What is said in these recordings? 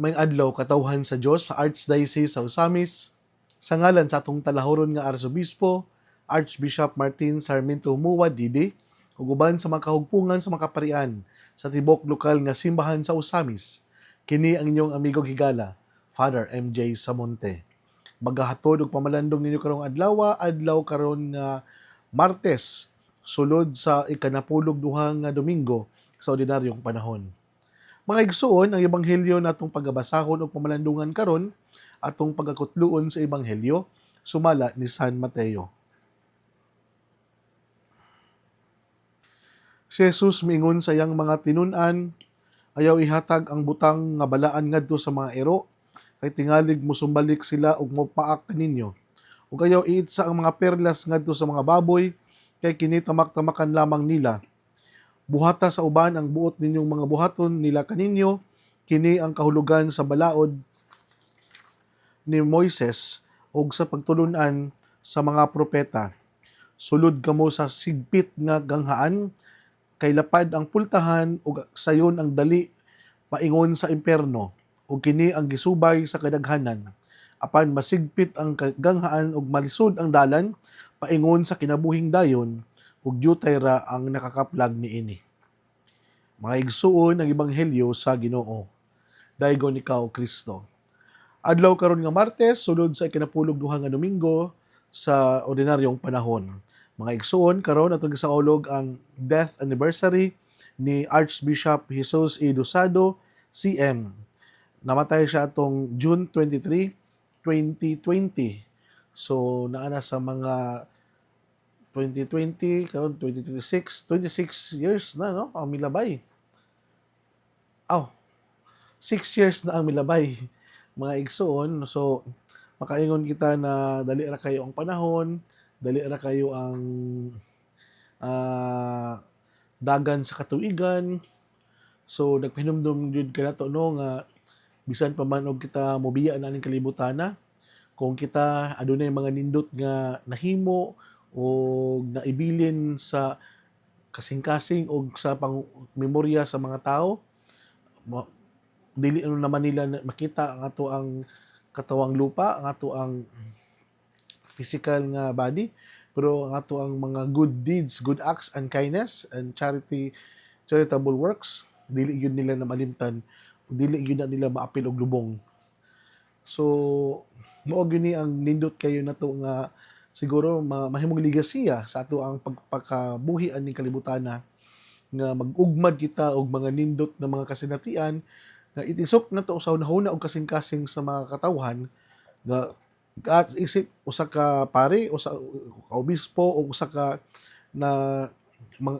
May adlaw katawhan sa Dios sa Archdiocese sa Osamis sa ngalan sa atong talahuron nga Arsobispo Archbishop Martin Sarmiento Muwa Didi ug uban sa mga kahugpungan sa mga kaparian sa tibok lokal nga simbahan sa Osamis. Kini ang inyong amigong higala, Father MJ Samonte. Magahatod og pamalandong ninyo karong adlaw karon nga Martes sulod sa ikanapulog duha nga Domingo sa ordinaryong panahon. Mga igsoon, ang ebanghelyo natong pagabasahon o pamalandungan karon atong pagakutluon sa ebanghelyo sumala ni San Mateo. Si Jesus miingon sa iyang mga tinun-an, ayaw ihatag ang butang nga balaan ngadto sa mga ero, kay tingalig mosumbalik sila ug mopaak kaninyo. Ug ayaw iitsa ang mga perlas ngadto sa mga baboy, kay kini tamak-tamakan lamang nila. Buhata sa uban ang buot ninyong mga buhaton nila kaninyo, kini ang kahulugan sa balaod ni Moises ug sa pagtulun-an sa mga propeta. Sulod kamo sa sigpit nga ganghaan, kay lapad ang pultahan ug sayon ang dali paingon sa imperno, ug kini ang gisubay sa kadaghanan. Apan masigpit ang ganghaan ug malisod ang dalan paingon sa kinabuhing dayon, ug diutay ra ang nakakaplag niini. Mga igsuon ang ebanghelyo sa Ginoo. Daygon ikaw Kristo. Adlaw karon nga Martes sulod sa ikinapulog duha nga Domingo sa ordinaryong panahon. Mga igsuon karon atong gisaulog ang death anniversary ni Archbishop Jesus E. Dosado, CM. Namatay siya atong June 23, 2020. So naana sa mga 2020 karon 2026, 26 years na no ang milabay. 6 years na ang milabay mga igsoon. So makaingon kita na dali ra kayo ang panahon, dali ra kayo ang dagan sa katuigan. So nagpahinumdum jud kanato no nga bisan pa man og kita mobiya na ning kalibutana, kung kita adunay mga nindot nga nahimo o naibilin sa kasing-kasing o sa pang memorya sa mga tao, dili naman nila makita ang ato ang katawang lupa, ang ato ang physical nga body, pero ang ato ang mga good deeds, good acts and kindness and charitable works, dili yun nila na malimtan, dili yun na nila maapil og lubong. So mao gini ang nindot kayo nato nga siguro mahimong ligasiya sa ato ang pagpakabuhian ning kalibutana, nga mag-ugmad kita og mga nindot na mga kasinatian nga itisok na to sa hunahuna og kasing-kasing sa mga katawhan nga isip usa ka pare, usa ka obispo o usa ka na mga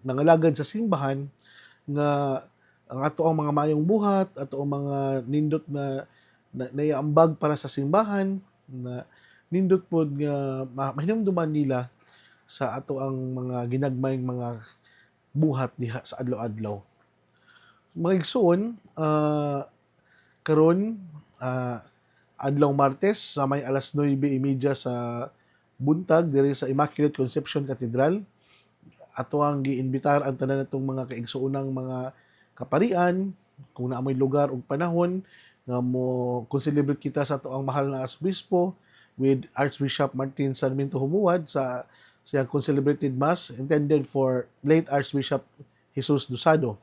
nangalagad sa simbahan nga ang ato ang mga mayong buhat, ato ang mga nindot na naiambag para sa simbahan, na nindot pod nga mahinumduman nila sa ato ang mga ginagmayng mga buhat diha sa adlaw-adlaw. Mga igsoon, karon adlaw Martes sa may alas 9:30 sa buntag diri sa Immaculate Conception Cathedral, ato ang giimbitar ang tanan natong mga kaigsuonang mga kaparian kung naamoy lugar ug panahon nga mo celebrate kita sa ato ang mahal na Arsobispo with Archbishop Martin Sarmiento Humuad sa siyang celebrated mass intended for late Archbishop Jesus Dosado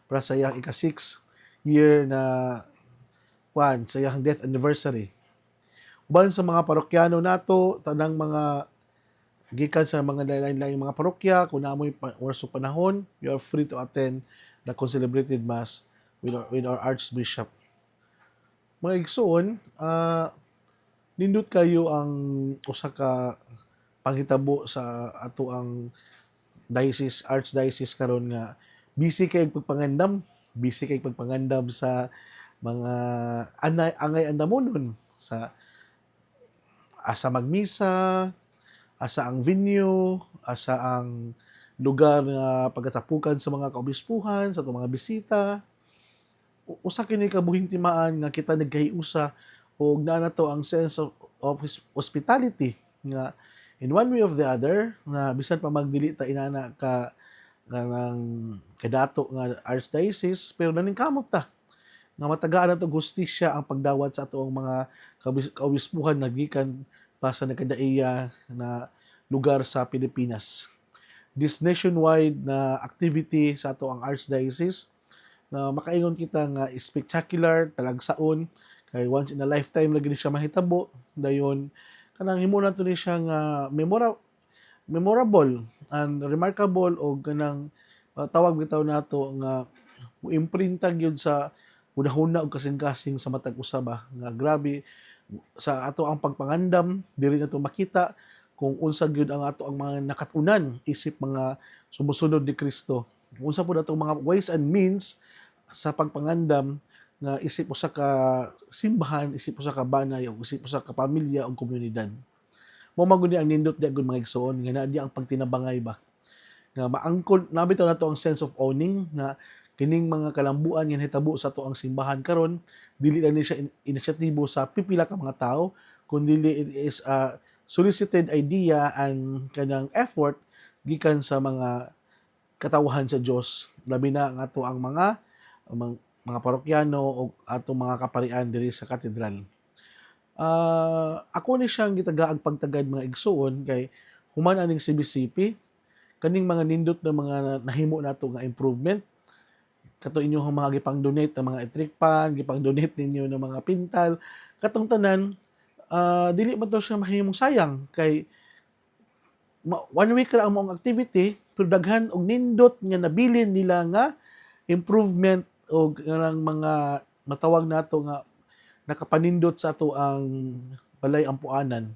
para sa iyang ika-6 year na sa iyang death anniversary. Uban sa mga parokyano nato, tanang mga gikan sa mga lain-lain mga parokya, kung naamoy orso panahon, you are free to attend the celebrated mass with our Archbishop. Mga igsoon, nindot kayo ang usa ka panghitabo sa ato ang archdiocese karon nga busy kay pagpangandam sa mga angay andamonon sa asa magmisa, asa ang venue, asa ang lugar nga pagatapukan sa mga kaobispuhan, sa mga bisita. Usa kini kabuhing timaan nga kita nagkahiusa og naa nato ang sense of hospitality nga in one way of the other nga bisan pa magdili ta inana ka ng kadato nga archdiocese pero naningkamot ta nga matagaan nato hustisya ang pagdawat sa ato ang mga kawispuhan nagikan pa sa nagkadaiya na lugar sa Pilipinas. This nationwide na activity sa ato ang Archdiocese na makaingon kita nga spectacular, talagsaon, kay once in a lifetime lagi ni siya mahitabo, dayon kanang himo nato ni siya nga memorable and remarkable o kanang tawag bitaw nato nga muimprinta gyud sa hunahuna og kasing-kasing sa matag usaba nga grabe sa ato ang pagpangandam diri nato makita kung unsa gyud ang ato ang mga nakatunan isip mga sumusunod ni Kristo. Unsa pud atong mga ways and means sa pagpangandam nga isip usa ka simbahan, isip usa ka banay, o isip usa ka pamilya o komunidad. Mao man gud ang nindot di agud mga igsoon nga naa di ang pagtinabangay ba nga maangkon nabitaw nato ang sense of owning nga kining mga kalambuan nga hitabo sa ato ang simbahan karon dili lang ni siya inisyatibo sa pipila ka mga tao kundi it is a solicited idea and kanang effort gikan sa mga katawhan sa Dios labi na ang ato ang mga parokyano o atong mga kaparian diri sa katedral. Ako ni siyang gitagaag pagtagad mga igsoon kay human aning CBCP kaning mga nindot na mga nahimo nato nga improvement kato inyong mga gipang-donate ng mga electric fan, gipang-donate ninyo ng mga pintal, katong tanan dili man to siya mahimong sayang kay one week ra ang mong activity pero daghan og nindot nga nabilin nila nga improvement o kanang mga matawag nato nga nakapanindot sa ato ang balay ampuanan,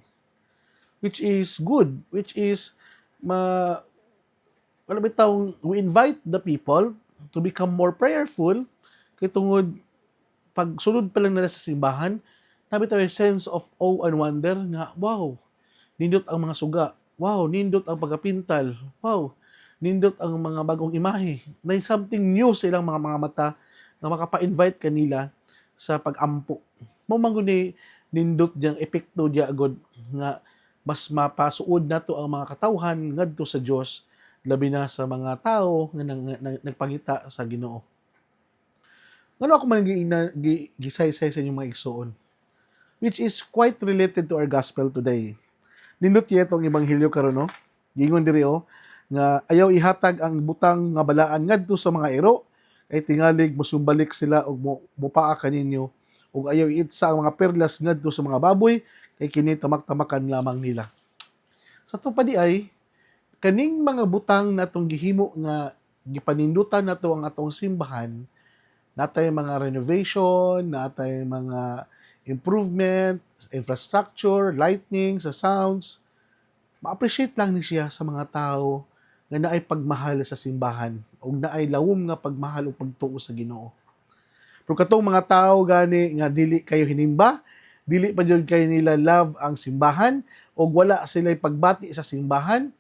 which is good, which is wala bitaw we invite the people to become more prayerful kay tungod pag sulod pa lang nila sa simbahan nabitaw yung sense of awe and wonder nga wow nindot ang mga suga, wow nindot ang pagapintal, wow nindot ang mga bagong imahe, na something new sa ilang mga mata na makapa-invite kanila sa pag-ampo. Mao man gud ni nindot diyang epekto diya agad nga mas mapasuod nato ang mga katawhan ngadto sa Dios labi na sa mga tao nga nagpangita sa Ginoo. Ngano ako man gisay-say sa inyong mga igsoon, which is quite related to our gospel today. Nindot yet ang ebanghelyo karon no. Gingon diri nga ayaw ihatag ang butang nga balaan ngadto sa mga ero kay tingalig mosumbalik sila og mopaa kaninyo ug ayaw iitsa ang mga perlas ngadto sa mga baboy kay kini tamak-tamakan lamang nila. Sa tupad ay kaning mga butang natong gihimo nga gipanindutan nato ang atong simbahan natay mga renovation, natay mga improvement, infrastructure, lightning, sa sounds, ma-appreciate lang ni siya sa mga tao nga naay pagmahal sa simbahan ug naay lawom nga pagmahal ug pagtuo sa Ginoo. Pero katong mga tao gani nga dili kayo hinimba, dili pa jud kay nila love ang simbahan ug wala sila pagbati sa simbahan,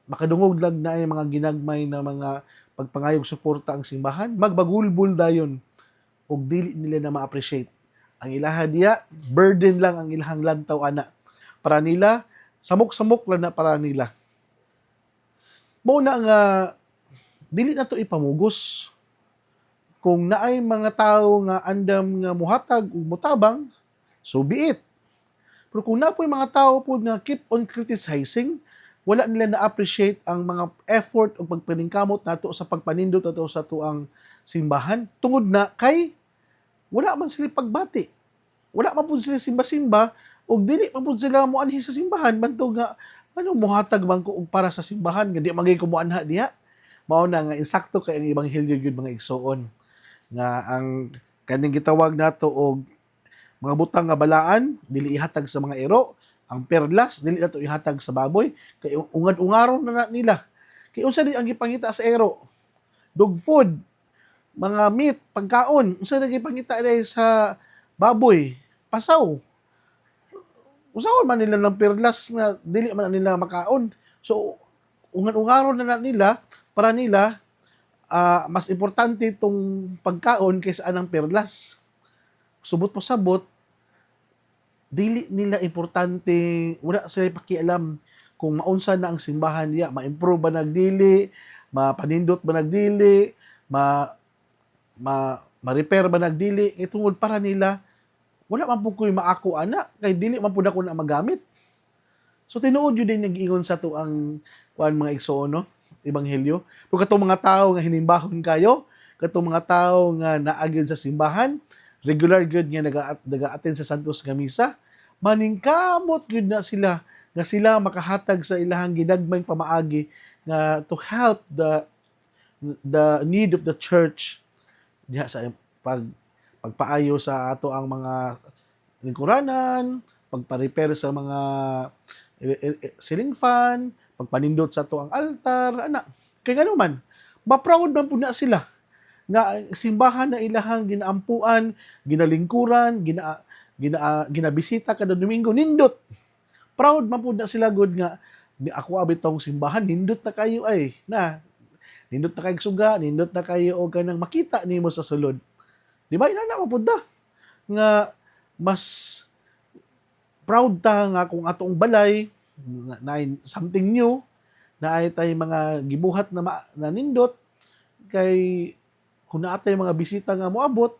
makadungog lang na ay mga ginagmay na mga pagpangayog suporta ang simbahan, magbagulbul dayon ug dili nila na ma-appreciate. Ang ilaha diya, burden lang ang ilahang lantaw ana para nila, samok-samok lang na para nila. Mao na nga dili na to ipamugos. Kung naay mga tao nga andam nga muhatag ug mutabang, so be it. Pero kung napoy mga tao po nga keep on criticizing, wala nila na-appreciate ang mga effort o pagpaningkamot nato sa pagpanindot nato sa tuang simbahan, tungod na kay wala man sila pagbati. Wala man po sila simba-simba, o dili man po sila muanhi sa simbahan, bantog nga, muhatag man ko para sa simbahan, nga di magay ko muanha diha. Mao na nga, insakto kay ang ebanghelyo yun mga igsoon. Nga ang kaning gitawag nato og mga butang nga balaan, dili ihatag sa mga ero, ang perlas, dili nato ihatag sa baboy, kay ungad-ungaron na nila. Kay unsa di ang gipangita sa ero? Dog food, mga meat, pagkaon, unsa na gipangita sa baboy? Pasaw. Usaon man nila ng perlas na dili man nila makaon. So, ungan-ungaron na nila para nila mas importante itong pagkaon kaysa anang perlas. Subot po sabot, dili nila importante, wala sila pakialam kung maunsa na ang simbahan niya, ma-improve ba nagdili, mapanindot ba nagdili, ma-repair ba nagdili kay tungod para nila wala man po ko'y maako ana kay dili man pud ako na magamit. So tinuod yun din nag-ingon sa to ang kuan mga igsoon no, ebanghelyo. Pero katong mga tao nga hinimbahon kayo, katong mga tao nga naagyon sa simbahan, regular gyud nga naga-attend sa santos nga misa, maningkamot gyud na sila nga sila makahatag sa ilahang ginagmayng pamaagi nga to help the need of the church diha sa pagpaayo sa ato ang mga lingkuranan, pagpa-repair sa mga ceiling fan, pagpanindot sa to ang altar, ana. Kay ngano man, ma-proud man pud na sila nga simbahan na ilahang ginaampuan, ginalingkuran, ginabisita kada Domingo, nindot. Proud man pud na sila gud nga ako abitong simbahan nindot na kayo ay na nindot na kayo suga, nindot na kayo og kanang makita nimo sa sulod. Di ba ina na mapud nga mas proud ta nga kung atong balay na something new na ay tay mga gibuhat na nindot kay kung naatay mga bisita nga moabot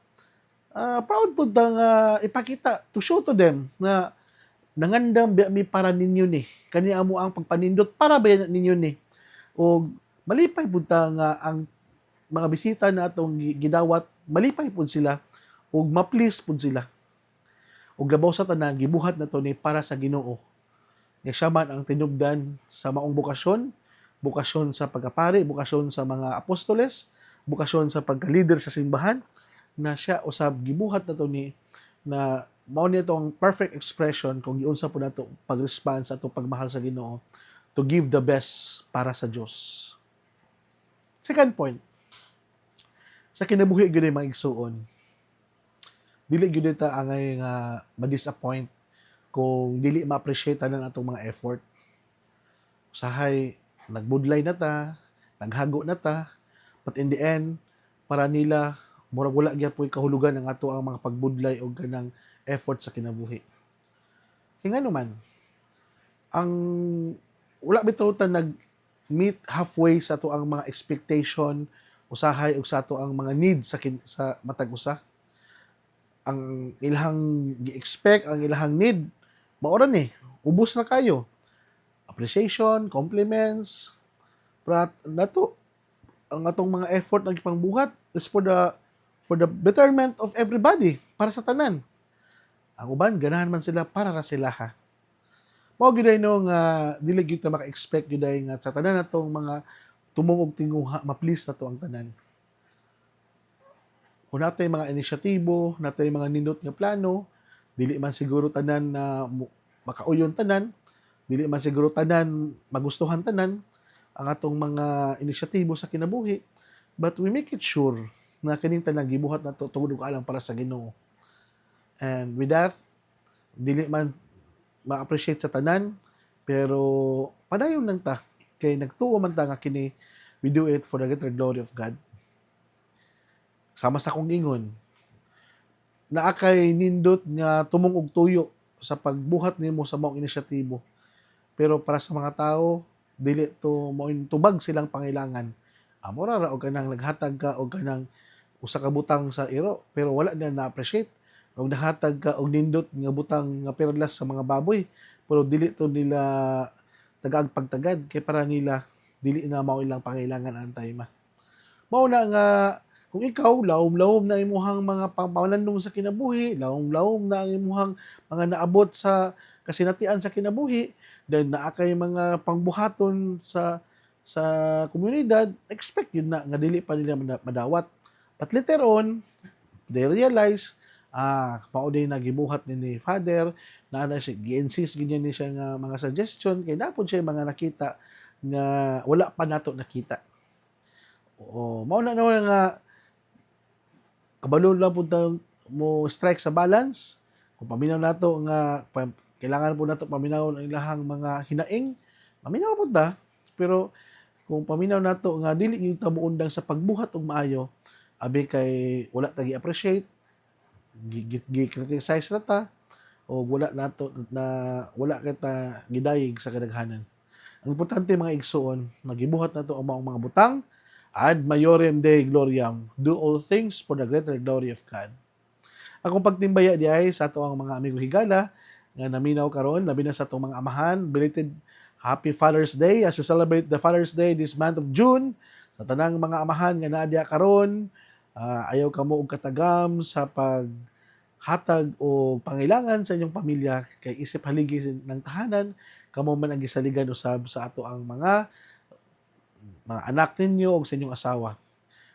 proud pud ta nga ipakita to show to them na nangandam mi para ninyo ni kani amo ang pagpanindot para ba ninyo ni og malipay pud ta nga ang mga bisita na atong gidawat malipay pud sila ug ma-please pud sila ug labaw sa tanan gibuhat na to ni para sa Ginoo nga siya man ang tinubdan sa maong bukasyon sa pagkapari, bukasyon sa mga apostoles, bukasyon sa pagka-leader sa simbahan na siya usab gibuhat na to ni na mao ni itong perfect expression kung giunsa po nato pag-response sa atong pagmahal sa Ginoo to give the best para sa Dios. Second point, sa kinabuhi gyud mga igsuon, dili gyud ta angay nga ma-disappoint kung dili ma-appreciate tanan atong mga effort. Usahay nagbudlay na ta, naghago na ta, but in the end para nila murag wala gyapon kahulugan ang ato ang mga pagbudlay o ganang effort sa kinabuhi. Kaya nga naman, ang wala bitaw ta nag-meet halfway sa ato ang mga expectation, usahay og sa ato ang mga needs sa matag usa. Ang ilahang gi-expect, ang ilahang need, maora ni, ubos na kayo. Appreciation, compliments, but nato ang atong mga effort na gipangbuhat is for the betterment of everybody, para sa tanan. Ang uban ganahan man sila para ra sila ha. Mao gyud no nga dili gyud ta maka-expect gyud nga sa tanan natong mga tumong og tinguha ma-please nato ang tanan. Kung natay mga inisyatibo, natay mga nindot nga plano, dili man siguro tanan na makauyon tanan, dili man siguro tanan magustuhan tanan ang atong mga inisyatibo sa kinabuhi, but we make it sure na kining tanan gibuhat nato tungod og alang para sa Ginoo. And with that, dili man ma-appreciate sa tanan, pero padayon lang ta kay nagtuo man ta nga kini we do it for the greater glory of God. Sama sa kong ingon, naa kay nindot nga tumong og tuyo sa pagbuhat nimo sa maong inisyatibo. Pero para sa mga tao, dili to mao'y tubag silang pangailangan. Amo ra og kanang naghatag ka og kanang usa ka butang sa iro, pero wala nila na-appreciate. Og nahatag ka og nindot nga butang nga perlas sa mga baboy, pero dili to nila tagaag pagtagad kay para nila dili na mao ilang pangailangan ang time. Mao na nga kung ikaw lawom-lawom na imuhang mga pangpanandong sa kinabuhi, lawom-lawom na ang imuhang mga naabot sa kasinatian sa kinabuhi, then naa kay mga pangbuhaton sa komunidad, expect yun na nga dili pa nila madawat. But later on, they realize mao day nagibuhat ni Father na siya gi-insist ganyan ni siya nga mga suggestion kay napod siya mga nakita nga wala pa nato nakita. Oo, mao na nga kabalo lang po mo strike sa balance. Kung paminaw nato nga kailangan po nato paminaw ang ilahang mga hinaing, paminaw po ta. Pero kung paminaw nato nga dili yung tamuundang sa pagbuhat og maayo, abi kay wala ta gi-appreciate, gi-criticize na ta, o wala wala kita gidayeg sa kadaghanan. Ang importante mga igsoon, nagibuhat nato ang mga butang, ad maiorem Dei gloriam, do all things for the greater glory of God. Akong pagtimbaya di ay sa ato ang mga amigo higala nga naminaw karon, labi na sa atong mga amahan, belated Happy Father's Day as we celebrate the Father's Day this month of June. Sa tanang mga amahan nga naadya karon, ayaw kamo og katagam sa paghatag o pangailangan sa inyong pamilya kay isip haligi ng tahanan, kamo man ang gisaligan usab sa ato ang mga anak ninyo o sa inyong asawa.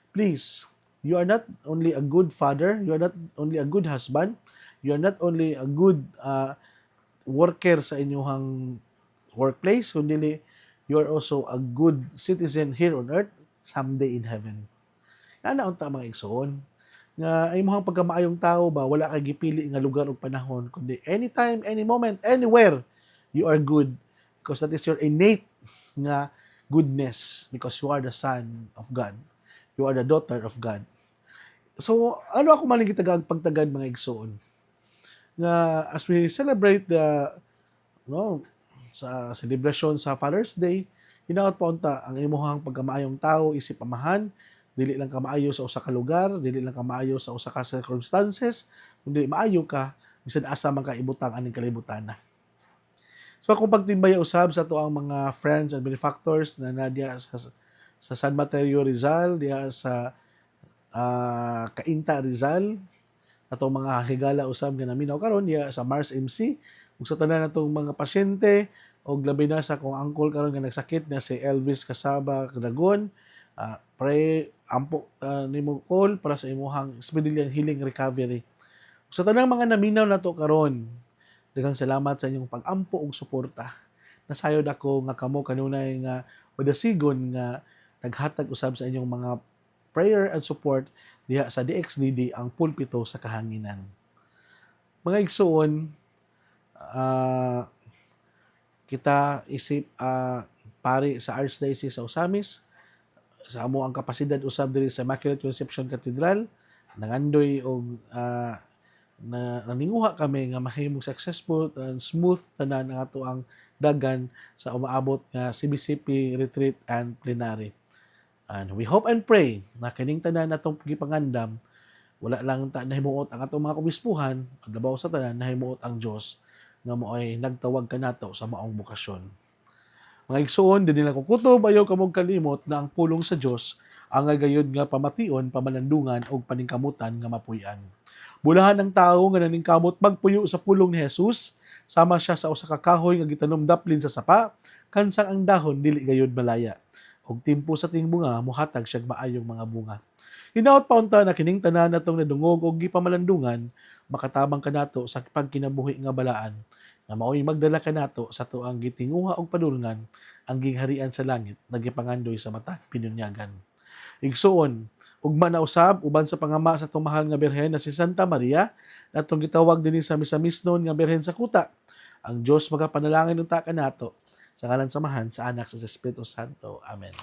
Please, you are not only a good father, you are not only a good husband, you are not only a good worker sa inyong workplace, kundi you are also a good citizen here on earth, someday in heaven. Ana unta mga igsoon nga ay imong pagkamaayong tao ba wala kay gipili nga lugar ug panahon kundi anytime, any moment, anywhere you are good because that is your innate nga goodness because you are the son of God. You are the daughter of God. So, ano ako man pagtagad mga igsoon? Nga as we celebrate sa celebration sa Father's Day, hinaot pa unta ang imuhang pagkamaayong tao, isip amahan, dili lang ka maayo sa usa ka lugar, dili lang ka maayo sa usa ka circumstances, kundi maayo ka bisan asa man ka ibutang aning kalibutan. So akong pagtimbaya usab sa to ang mga friends and benefactors na nadya sa San Mateo Rizal, diya sa Cainta Rizal, atong mga higala usab nga naminaw karon diya sa Mars MC, ug sa tanan natong mga pasyente og labi na sa kong uncle karon nga nagsakit na si Elvis Casaba Dragon, pray ampo nimo call para sa imuhang speedy healing recovery. Sa tanang mga naminaw nato karon, daghang salamat sa inyong pag-ampo ug suporta. Nasayod ako nga kamo kanunay nga madasigon nga naghatag usab sa inyong mga prayer and support diha sa DXDD ang pulpito sa kahanginan. Mga igsoon, kita isip pari sa Archdiocese sa Osamis, sa amo ang kapasidad usab diri sa Immaculate Conception Cathedral, nangandoy og na naninguha kami nga mahimong successful and smooth tanan ang ato ang dagan sa umaabot nga CBCP retreat and plenary. And we hope and pray na kining tanan natong gipangandam wala lang ta nahimuot ang atong mga obispuhan, labaw sa tanan nahimuot ang Dios nga moay nagtawag kanato sa maong bukasyon. Mga igsoon, din nila kong kutob, ayaw kamong kalimot na ang pulong sa Diyos ang gayud nga pamation, pamalandungan o paningkamutan nga mapuy-an. Bulahan ng tao nga naningkamot magpuyo sa pulong ni Jesus, sama siya sa usa ka kahoy nga gitanom daplin sa sapa, kansang ang dahon dili gayud malaya. Og timpo sa ting bunga, muhatag siya maayong mga bunga. Hinaot pa unta na kining tanan natong nadungog og gipamalandungan, makatabang kanato sa pagkinabuhi nga balaan, na mao'y magdala kanato sa tuang gitinguha og padulngan ang gingharian sa langit nagipangandoy sa mata pinunyagan. Igsuon, ugma na usab uban sa pangama sa atong mahal nga birhen na si Santa Maria natong gitawag dinhi sa misamisnon nga birhen sa kuta. Ang Dios magapanalangin unta kanato sa ngalan samahan sa anak sa Espiritu Santo. Amen.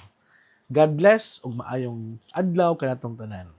God bless ug maayong adlaw kanatong tanan.